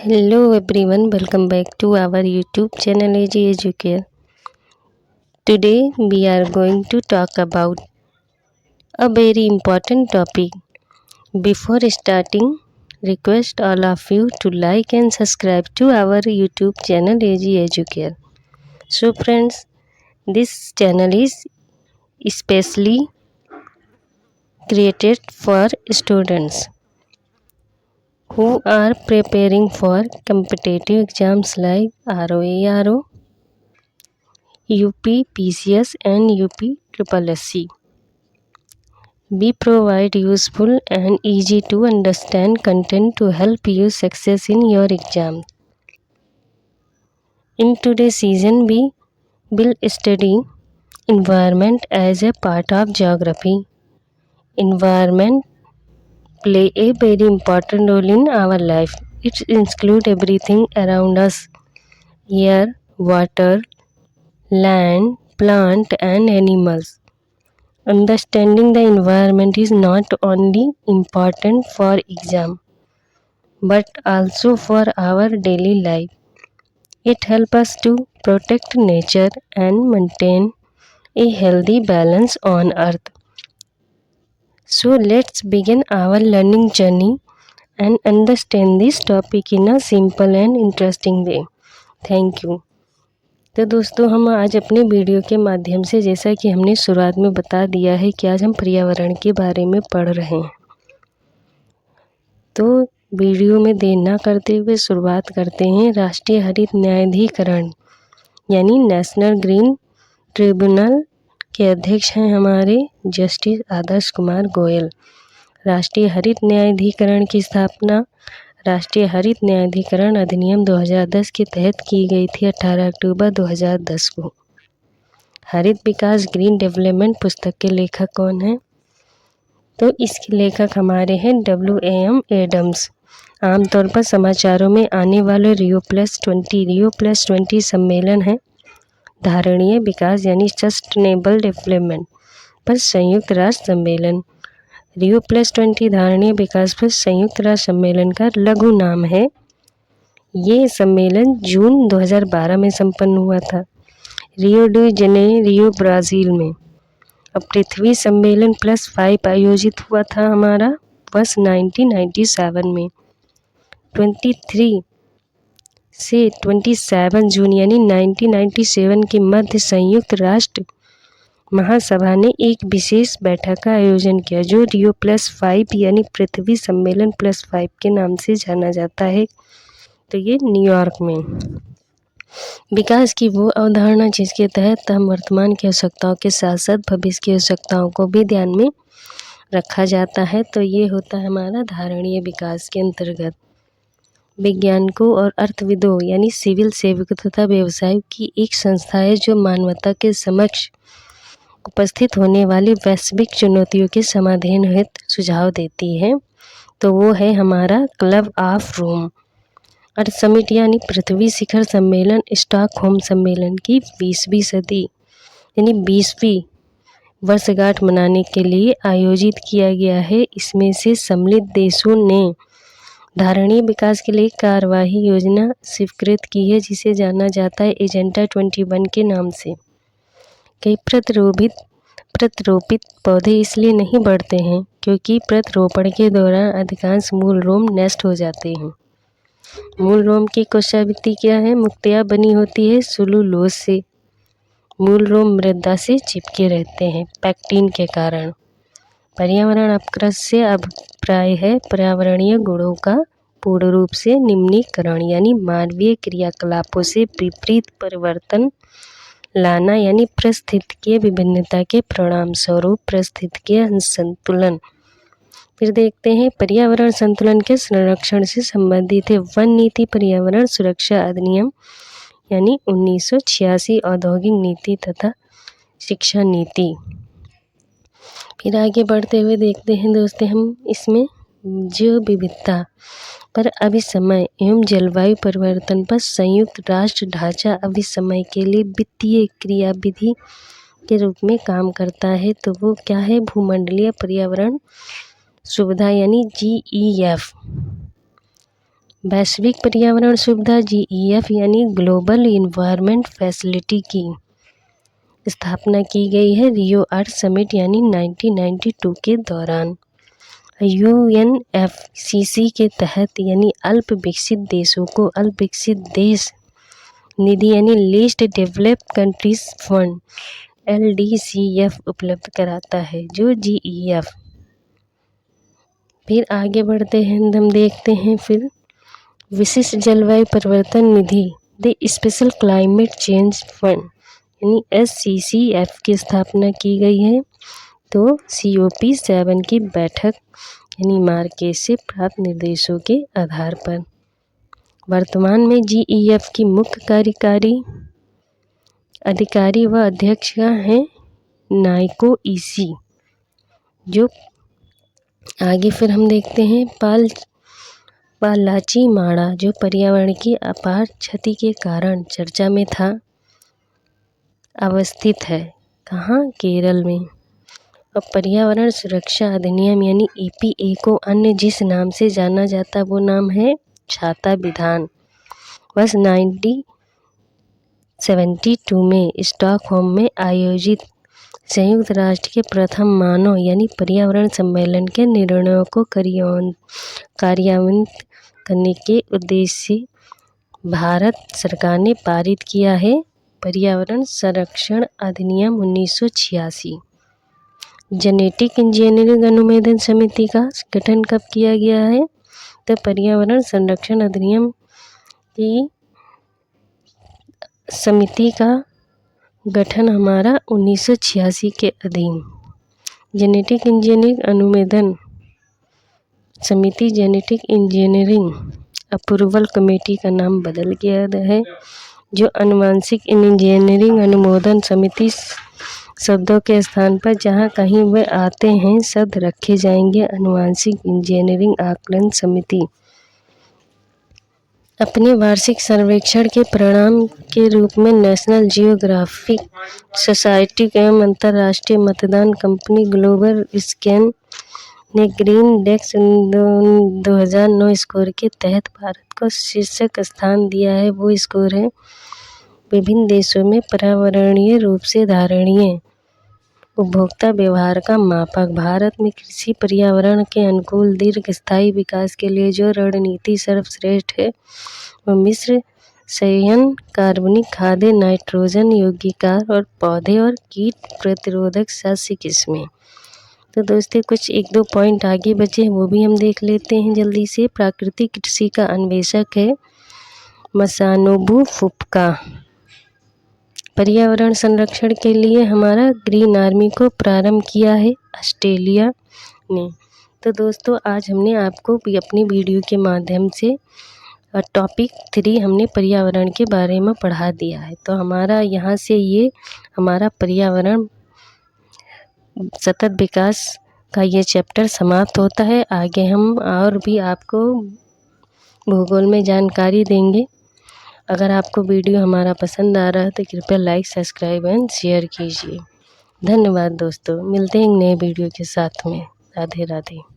Hello everyone, welcome back to our YouTube channel AG Educare. Today we are going to talk about a very important topic. Before starting, request all of you to like and subscribe to our YouTube channel AG Educare. So friends, this channel is especially created for students who are preparing for competitive exams like ROA, UP PCS and UP SSC. We provide useful and easy to understand content to help you success in your exam. In today's season, we will study environment as a part of geography. Environment play a very important role in our life. It includes everything around us: air, water, land, plant and animals. Understanding the environment is not only important for exam but also for our daily life. It helps us to protect nature and maintain a healthy balance on earth. So let's begin our learning journey and understand this topic in a simple and interesting way. Thank you. तो दोस्तों, हम आज अपने video के माध्यम से, जैसा कि हमने शुरुआत में बता दिया है कि आज हम पर्यावरण के बारे में पढ़ रहे हैं, तो वीडियो में देर ना करते हुए शुरुआत करते हैं। राष्ट्रीय हरित न्यायाधिकरण यानी नेशनल ग्रीन ट्रिब्यूनल के अध्यक्ष हैं हमारे जस्टिस आदर्श कुमार गोयल। राष्ट्रीय हरित न्यायाधिकरण की स्थापना राष्ट्रीय हरित न्यायाधिकरण अधिनियम 2010 के तहत की गई थी 18 अक्टूबर 2010 को। हरित विकास ग्रीन डेवलपमेंट पुस्तक के लेखक कौन हैं? तो इसके लेखक हमारे हैं WAM एडम्स। आमतौर पर समाचारों में आने वाले रियो+20 सम्मेलन है धारणीय विकास यानी सस्टेनेबल डेवलपमेंट पर संयुक्त राष्ट्र सम्मेलन। रियो+20 धारणीय विकास पर संयुक्त राष्ट्र सम्मेलन का लघु नाम है। ये सम्मेलन जून 2012 में संपन्न हुआ था रियो डी जनेरियो ब्राज़ील में। अब पृथ्वी सम्मेलन +5 आयोजित हुआ था हमारा वर्ष 1997 में। 23 से 27 जून यानी 1997 के मध्य संयुक्त राष्ट्र महासभा ने एक विशेष बैठक का आयोजन किया जो रियो+5 यानी पृथ्वी सम्मेलन +5 के नाम से जाना जाता है। तो ये न्यूयॉर्क में। विकास की वो अवधारणा जिसके तहत हम वर्तमान की आवश्यकताओं के साथ साथ भविष्य की आवश्यकताओं को भी ध्यान में रखा जाता है, तो ये होता है हमारा धारणीय विकास के अंतर्गत। वैज्ञानिकों और अर्थविदों यानी सिविल सेवकों तथा व्यवसायों की एक संस्था है जो मानवता के समक्ष उपस्थित होने वाली वैश्विक चुनौतियों के समाधान हेतु सुझाव देती है। तो वो है हमारा club of Rome. Earth summit यानी पृथ्वी शिखर सम्मेलन स्टॉकहोम सम्मेलन की 20वीं सदी यानी 20वीं वर्षगांठ मनाने के लिए आयोजित किया गया है। इसमें से सम्मिलित देशों ने धारणीय विकास के लिए कार्यवाही योजना स्वीकृत की है जिसे जाना जाता है एजेंडा 21 के नाम से। कई प्रत्यारोपित पौधे इसलिए नहीं बढ़ते हैं क्योंकि प्रत्यारोपण के दौरान अधिकांश मूल रोम नष्ट हो जाते हैं। मूल रोम की कोशावृत्ति क्या है? मुक्तियाँ बनी होती है सेलुलोज से। मूल रोम मृदा से चिपके रहते हैं पैक्टिन के कारण। पर्यावरण अपकृत से अभिप्राय है पर्यावरणीय गुणों का पूर्ण रूप से निम्नीकरण यानी मानवीय क्रियाकलापों से विपरीत परिवर्तन लाना यानी पारिस्थितिकीय विभिन्नता के परिणाम स्वरूप पारिस्थितिकीय असंतुलन। फिर देखते हैं पर्यावरण संतुलन के संरक्षण से संबंधित है वन नीति पर्यावरण सुरक्षा अधिनियम यानी 1986 औद्योगिक नीति तथा शिक्षा नीति। फिर आगे बढ़ते हुए देखते हैं दोस्तों हम इसमें जैव विविधता पर अभिसमय एवं जलवायु परिवर्तन पर संयुक्त राष्ट्र ढांचा अभिसमय के लिए वित्तीय क्रियाविधि के रूप में काम करता है। तो वो क्या है? भूमंडलीय पर्यावरण सुविधा यानी GEF। वैश्विक पर्यावरण सुविधा GEF यानी ग्लोबल इन्वायरमेंट फैसिलिटी की स्थापना की गई है रियो अर्थ समिट यानी 1992 के दौरान। UNFCCC के तहत यानी अल्प विकसित देशों को अल्प विकसित देश निधि यानी least developed countries fund LDCF उपलब्ध कराता है जो GEF। फिर आगे बढ़ते हैं, हम देखते हैं फिर विशिष्ट जलवायु परिवर्तन निधि the special climate change fund यानी SCCF की स्थापना की गई है। तो COP7 की बैठक यानी मार्केट से प्राप्त निर्देशों के आधार पर वर्तमान में GEF की मुख्य कार्यकारी अधिकारी व अध्यक्ष हैं नाइको ईसी। जो आगे फिर हम देखते हैं पालाची माड़ा जो पर्यावरण की अपार क्षति के कारण चर्चा में था, अवस्थित है कहाँ, केरल में। अब पर्यावरण सुरक्षा अधिनियम यानी EPA को अन्य जिस नाम से जाना जाता वो नाम है छाता विधान। वर्ष 1972 में स्टॉकहोम में आयोजित संयुक्त राष्ट्र के प्रथम मानव यानी पर्यावरण सम्मेलन के निर्णयों को कार्यान्वित करने के उद्देश्य से भारत सरकार ने पारित किया है पर्यावरण संरक्षण अधिनियम 1986। जेनेटिक इंजीनियरिंग अनुमोदन समिति का गठन कब किया गया है? तो पर्यावरण संरक्षण अधिनियम की समिति का गठन हमारा 1986 के अधीन। जेनेटिक इंजीनियरिंग अनुमोदन समिति जेनेटिक इंजीनियरिंग अप्रूवल कमेटी का नाम बदल गया है। जो आनुवंशिक इंजीनियरिंग अनुमोदन समिति शब्दों के स्थान पर जहां कहीं वे आते हैं शब्द रखे जाएंगे आनुवंशिक इंजीनियरिंग आकलन समिति। अपने वार्षिक सर्वेक्षण के परिणाम के रूप में नेशनल जियोग्राफिक सोसाइटी एवं अंतर्राष्ट्रीय मतदान कंपनी ग्लोबल स्कैन ने ग्रीन इंडेक्स 2009 स्कोर के तहत भारत को शीर्षक स्थान दिया है। वो स्कोर है विभिन्न देशों में पर्यावरणीय रूप से धारणीय उपभोक्ता व्यवहार का मापक। भारत में कृषि पर्यावरण के अनुकूल दीर्घस्थायी विकास के लिए जो रणनीति सर्वश्रेष्ठ है वो मिश्र संयन कार्बनिक खाद्य नाइट्रोजन यौगिकार और पौधे और कीट प्रतिरोधक सस्य किस्में। तो दोस्तों कुछ एक दो पॉइंट आगे बचे वो भी हम देख लेते हैं जल्दी से। प्राकृतिक कृषि का अन्वेषक है मसानोबु फुप्का। पर्यावरण संरक्षण के लिए हमारा ग्रीन आर्मी को प्रारंभ किया है ऑस्ट्रेलिया ने। तो दोस्तों आज हमने आपको अपनी वीडियो के माध्यम से टॉपिक 3 हमने पर्यावरण के बारे में पढ़ा दिया है। तो हमारा यहाँ से ये हमारा पर्यावरण सतत विकास का ये चैप्टर समाप्त होता है। आगे हम और भी आपको भूगोल में जानकारी देंगे। अगर आपको वीडियो हमारा पसंद आ रहा है तो कृपया लाइक सब्सक्राइब एंड शेयर कीजिए। धन्यवाद दोस्तों, मिलते हैं नए वीडियो के साथ में। राधे राधे।